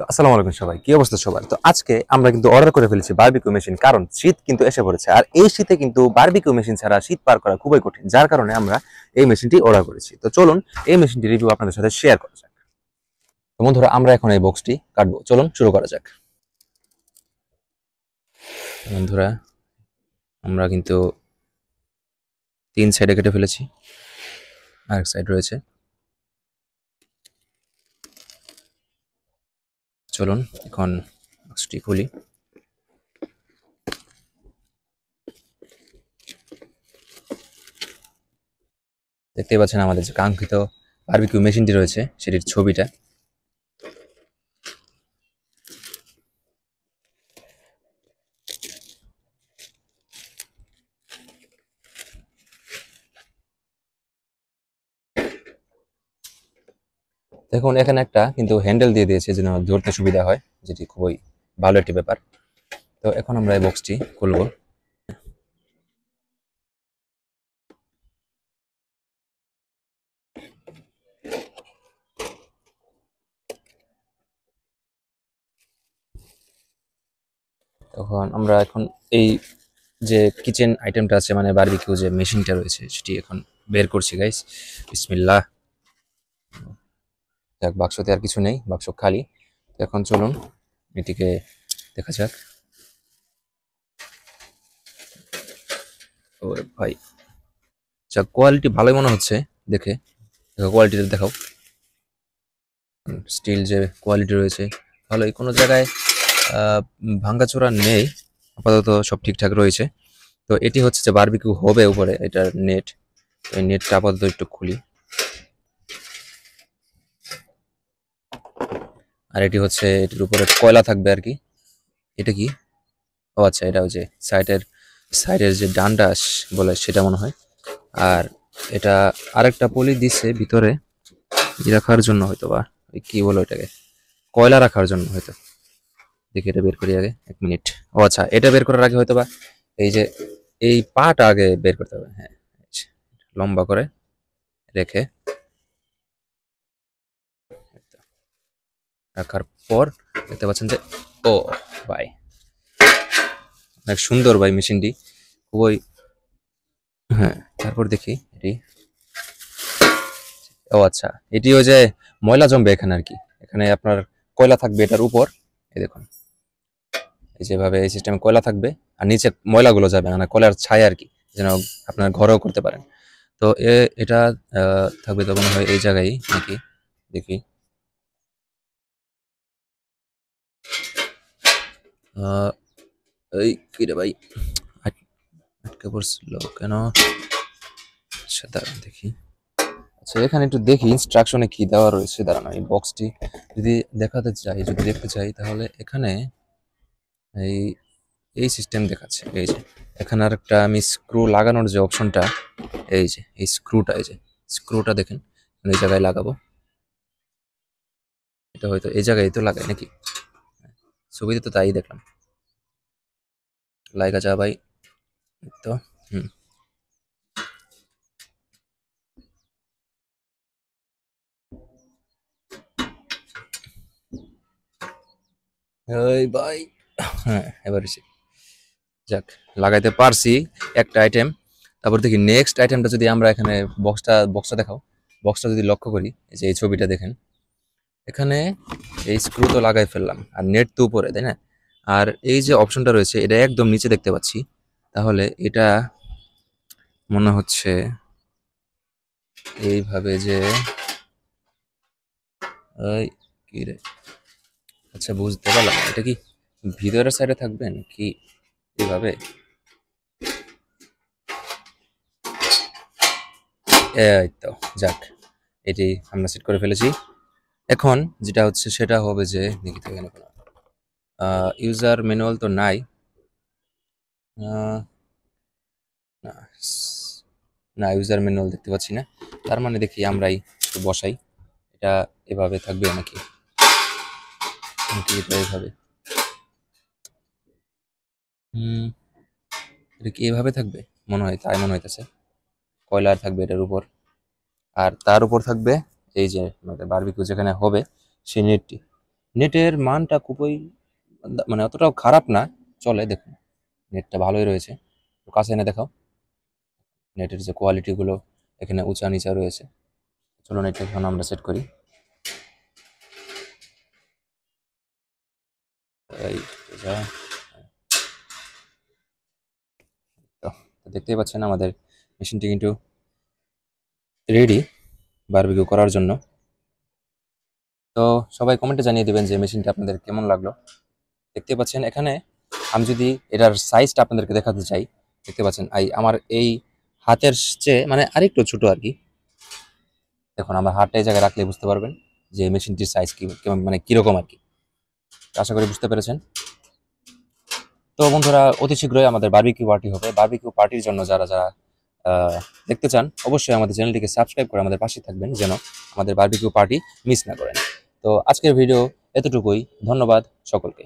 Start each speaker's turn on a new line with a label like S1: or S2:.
S1: আসসালামু আলাইকুম সবাই, কি অবস্থা সবার? তো আজকে আমরা কিন্তু অর্ডার করে ফেলেছি বারবিকিউ মেশিন, কারণ শীত কিন্তু এসে পড়েছে। আর এই শীতে কিন্তু বারবিকিউ মেশিন ছাড়া শীত পার করা খুবই কঠিন, যার কারণে আমরা এই মেশিনটি অর্ডার করেছি। তো চলুন এই মেশিনটি রিভিউ আপনাদের সাথে শেয়ার করা যাক। তো বন্ধুরা, আমরা এখন এই বক্সটি কাটবো, চলুন শুরু করা যাক। বন্ধুরা, আমরা কিন্তু 3 সাইডে কেটে ফেলেছি, আরেক সাইড রয়েছে। চলুন এখন বক্সটি খুলি। দেখতে পাচ্ছেন আমাদের যে কাঙ্ক্ষিত বারবিকিউ মেশিনটি রয়েছে সেটির ছবিটা। দেখুন, এখানে একটা কিন্তু হ্যান্ডেল দিয়ে দিয়েছে যেন ধরতে সুবিধা হয়, যেটি খুবই ভালো একটি ব্যাপার। তো এখন আমরা এই বক্সটি খুলবো। তখন আমরা এখন এই যে কিচেন আইটেমটা আছে, মানে বারবিকিউ যে মেশিনটা রয়েছে সেটি এখন বের করছি গাইস। বিসমিল্লাহ। যাক, বাক্সতে আর কিছু নেই, বাক্স খালি। তো এখন চলুন এটিকে দেখা যাক। ওরে ভাই, যাক কোয়ালিটি ভালোই মনে হচ্ছে দেখে। দেখো কোয়ালিটিটা দেখাও, স্টিল যে কোয়ালিটি রয়েছে ভালোই, কোনো জায়গায় ভাঙ্গাচোরা নেই, আপাতত সব ঠিকঠাক রয়েছে। তো এটি হচ্ছে যে বারবিকিউ হবে উপরে, এটার নেট। এই নেটটা আপাতত একটু খুলি। আর এটি হচ্ছে, এটির উপরে কয়লা থাকবে আর কি। এটা কি? ও আচ্ছা, এটা ওই যে সাইডের যে ডান্ডাস বলে সেটা মনে হয়। আর এটা আরেকটা পলি দিচ্ছে ভিতরে রাখার জন্য, হয়তো বা ওই কি বলো এটাকে, কয়লা রাখার জন্য হয়তো। দেখি এটা বের করি আগে, 1 মিনিট। ও আচ্ছা, এটা বের করার আগে হয়তো বা এই যে এই পাটা আগে বের করতে হবে। হ্যাঁ, লম্বা করে রেখে রাখার পর দেখতে পাচ্ছেন যে, ও ভাই, অনেক সুন্দর ভাই মেশিনটি, খুবই। হ্যাঁ, তারপর দেখি এটি। ও আচ্ছা, এটি ওই যে ময়লা জমবে এখানে আর কি, এখানে আপনার কয়লা থাকবে এটার উপর। এই দেখুন, এই যেভাবে এই সিস্টেমে কয়লা থাকবে, আর নিচে ময়লাগুলো যাবে, মানে কয়লার ছায়া আর কি, যেন আপনার ঘরেও করতে পারেন। তো এটা থাকবে তো মনে হয় এই জায়গায় নাকি, দেখি। আহ, এই কি রে ভাই, আটকে পড়ছিল কেন? আচ্ছা দাঁড়ান দেখি। আচ্ছা, এখানে একটু দেখি ইনস্ট্রাকশনে কি দেওয়া রয়েছে। দাঁড়ান, এই বক্সটি যদি দেখাতে চাই, যদি দেখতে চাই, তাহলে এখানে এই এই সিস্টেম দেখাচ্ছে। এই যে এখানে আর একটা আমি স্ক্রু লাগানোর যে অপশনটা, এই যে এই স্ক্রুটা, এই যে স্ক্রুটা দেখেন, এই জায়গায় লাগাবো। এটা হয়তো এই জায়গায় তো লাগাই নাকি, ছবিতে তো তাই দেখলাম। লাগা যা ভাই, তো হুম। এই ভাই, হ্যাঁ এবার এসে, যাক, লাগাইতে পারছি একটা আইটেম। তারপর দেখি নেক্সট আইটেমটা, যদি আমরা এখানে বক্সটা দেখাও, বক্সটা যদি লক্ষ্য করি, এই যে এই ছবিটা দেখেন, এখানে এই স্ক্রু তো লাগাই ফেললাম, আর নেট তো উপরে, তাই না? আর এই যে অপশনটা রয়েছে এটা একদম নিচে দেখতে পাচ্ছি। তাহলে এটা মনে হচ্ছে এইভাবে যে, এই কি রে, আচ্ছা বুঝতে পারলাম, এটা কি ভিতরের সাইডে থাকবে নাকি এইভাবে? এই তো, যাক, এটি আমরা সেট করে ফেলেছি। এখন যেটা হচ্ছে সেটা হবে যে, দেখি তো এখানে কোনো ইউজার ম্যানুয়াল তো নাই। আহ, না, না, ইউজার ম্যানুয়াল দেখতে পাচ্ছি না। তার মানে দেখি আমরাই একটু বসাই। এটা এভাবে থাকবে নাকি, নাকি এটা এভাবে? হুম, এটা কি এভাবে থাকবে? মনে হয় তাই মনে হইতেছে। কয়লার থাকবে এটার উপর, আর তার উপর থাকবে এই যে আমাদের বারবিকিউ যেখানে হবে সেই নেটটি। নেটের মানটা খুবই মানে অতটাও খারাপ না, চলে। দেখুন নেটটা ভালোই রয়েছে, তো কাছে এনে দেখাও। নেটের যে কোয়ালিটি গুলো এখানে উঁচা নিচা রয়েছে। চলুন এটা এখন আমরা সেট করি। এই যা, তো দেখতেই পাচ্ছেন আমাদের মেশিনটি কিন্তু রেডি বারবিকিউ করার জন্য। তো সবাই কমেন্টে জানিয়ে দিবেন যে মেশিনটা আপনাদের কেমন লাগলো। দেখতে পাচ্ছেন এখানে আমি যদি এটার সাইজটা আপনাদেরকে দেখাতে চাই, দেখতে পাচ্ছেন আমার এই হাতের চেয়ে মানে আরেকটু ছোট আর কি। দেখুন আমার হাতটা এই জায়গায় রাখলে বুঝতে পারবেন যে মেশিনটির সাইজ কি কেমন, মানে কিরকম আর কি। আশা করি বুঝতে পেরেছেন। তো বন্ধুরা অতি শীঘ্রই আমাদের বারবিকিউ পার্টি হবে। বারবিকিউ পার্টির জন্য যারা যারা দেখতে চান অবশ্যই আমাদের চ্যানেলটিকে সাবস্ক্রাইব করে আমাদের পাশে থাকবেন, যেন আমাদের বারবিকিউ পার্টি মিস না করেন। তো আজকের ভিডিও এতটুকুই, ধন্যবাদ সকলকে।